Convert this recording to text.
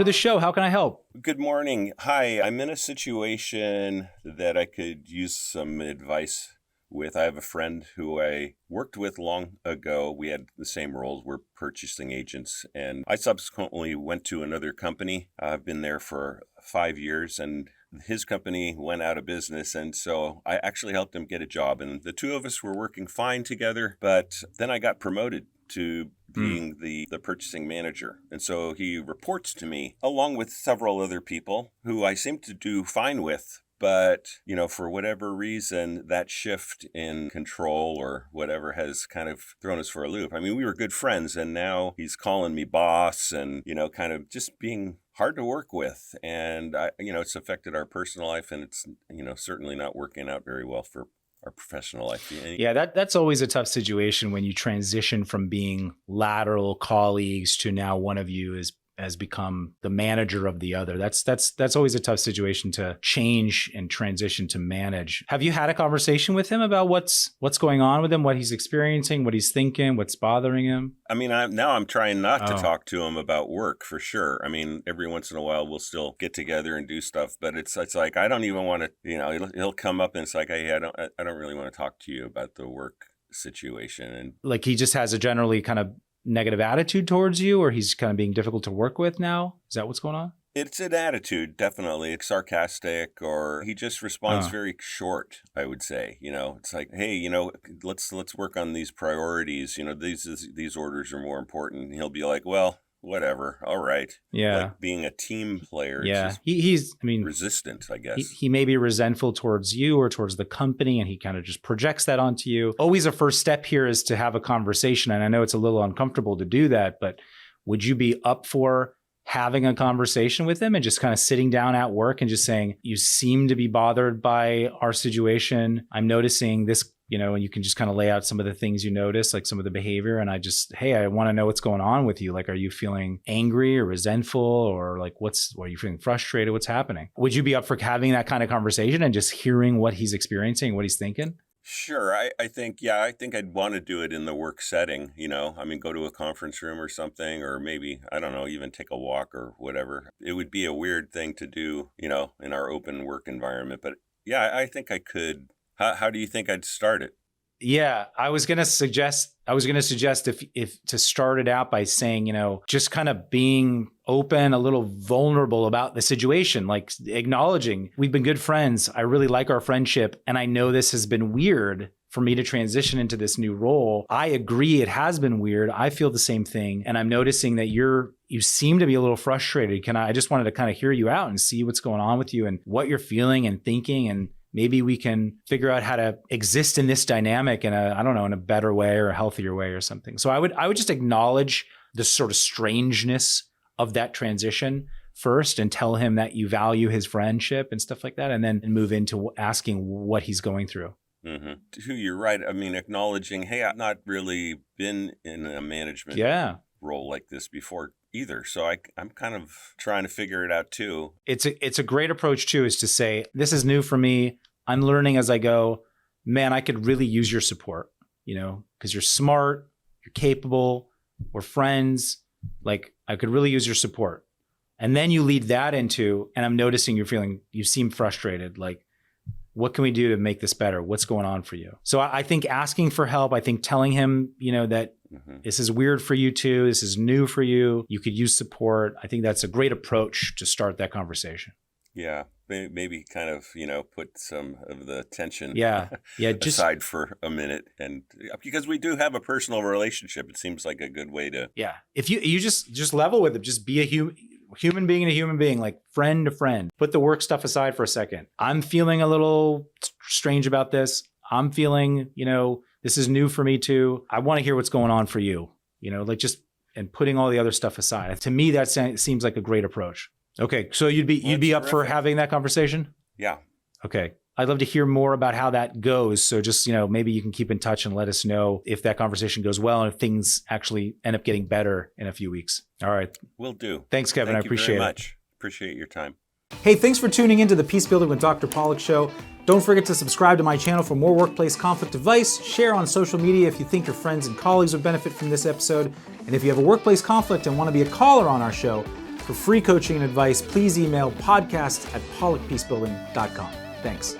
to the show. How can I help? Good morning. Hi, I'm in a situation that I could use some advice with. I have a friend who I worked with long ago. We had the same roles. We're purchasing agents, and I subsequently went to another company. I've been there for 5 years, and his company went out of business, and so I actually helped him get a job, and the two of us were working fine together, but then I got promoted to being the purchasing manager. And so he reports to me along with several other people who I seem to do fine with. But, for whatever reason, that shift in control or whatever has kind of thrown us for a loop. I mean, we were good friends, and now he's calling me boss and, kind of just being hard to work with. And, it's affected our personal life, and it's, certainly not working out very well for our professional life. Yeah, that's always a tough situation when you transition from being lateral colleagues to now one of you has become the manager of the other. That's always a tough situation to change and transition to manage. Have you had a conversation with him about what's going on with him, what he's experiencing, what he's thinking, what's bothering him? I mean, I'm trying not to talk to him about work for sure. I mean, every once in a while we'll still get together and do stuff, but it's like I don't even want to. He'll come up and it's like, hey, I don't really want to talk to you about the work situation. And like he just has a generally kind of negative attitude towards you, or he's kind of being difficult to work with now? Is that what's going on? It's an attitude, definitely. It's sarcastic, or he just responds very short, I would say. It's like, hey, let's work on these priorities. These orders are more important. And he'll be like, well, whatever. All right. Yeah. Like being a team player. Yeah. He's resistant, I guess. He may be resentful towards you or towards the company, and he kind of just projects that onto you. Always a first step here is to have a conversation. And I know it's a little uncomfortable to do that, but would you be up for having a conversation with him and just kind of sitting down at work and just saying, you seem to be bothered by our situation. I'm noticing this, and you can just kind of lay out some of the things you notice, like some of the behavior. And I want to know what's going on with you. Like, are you feeling angry or resentful, or like, are you feeling frustrated? What's happening? Would you be up for having that kind of conversation and just hearing what he's experiencing, what he's thinking? Sure. I think I'd want to do it in the work setting, go to a conference room or something, or maybe, I don't know, even take a walk or whatever. It would be a weird thing to do, in our open work environment. But yeah, I think I could. How do you think I'd start it? Yeah, I was going to suggest if to start it out by saying, just kind of being open, a little vulnerable about the situation, like acknowledging we've been good friends. I really like our friendship. And I know this has been weird for me to transition into this new role. I agree it has been weird. I feel the same thing. And I'm noticing that you seem to be a little frustrated. I just wanted to kind of hear you out and see what's going on with you and what you're feeling and thinking, and maybe we can figure out how to exist in this dynamic in a better way or a healthier way or something. So I would just acknowledge the sort of strangeness of that transition first and tell him that you value his friendship and stuff like that, and then move into asking what he's going through. Mm-hmm. You're right. I mean, acknowledging, hey, I've not really been in a management role like this before either. So I'm kind of trying to figure it out too. It's a great approach too, is to say, this is new for me. I'm learning as I go. Man, I could really use your support, because you're smart, you're capable, we're friends. Like, I could really use your support. And then you lead that into, and I'm noticing you seem frustrated. Like, what can we do to make this better? What's going on for you? So I think asking for help, I think telling him, that this is weird for you too. This is new for you. You could use support. I think that's a great approach to start that conversation. Yeah. Maybe kind of, put some of the tension aside for a minute. And because we do have a personal relationship, it seems like a good way to. Yeah. If you just level with it, just be a human being and a human being, like friend to friend. Put the work stuff aside for a second. I'm feeling a little strange about this. I'm feeling, this is new for me too. I want to hear what's going on for you, and putting all the other stuff aside. To me, that seems like a great approach. Okay. So you'd be up for having that conversation? Yeah. Okay. I'd love to hear more about how that goes. So just, maybe you can keep in touch and let us know if that conversation goes well and if things actually end up getting better in a few weeks. All right. Will do. Thanks, Kevin. I appreciate it. Thank you very much. Appreciate your time. Hey, thanks for tuning into the Peacebuilding with Dr. Pollack show. Don't forget to subscribe to my channel for more workplace conflict advice. Share on social media if you think your friends and colleagues would benefit from this episode. And if you have a workplace conflict and want to be a caller on our show, For free coaching and advice, please email podcast@pollackpeacebuilding.com. Thanks.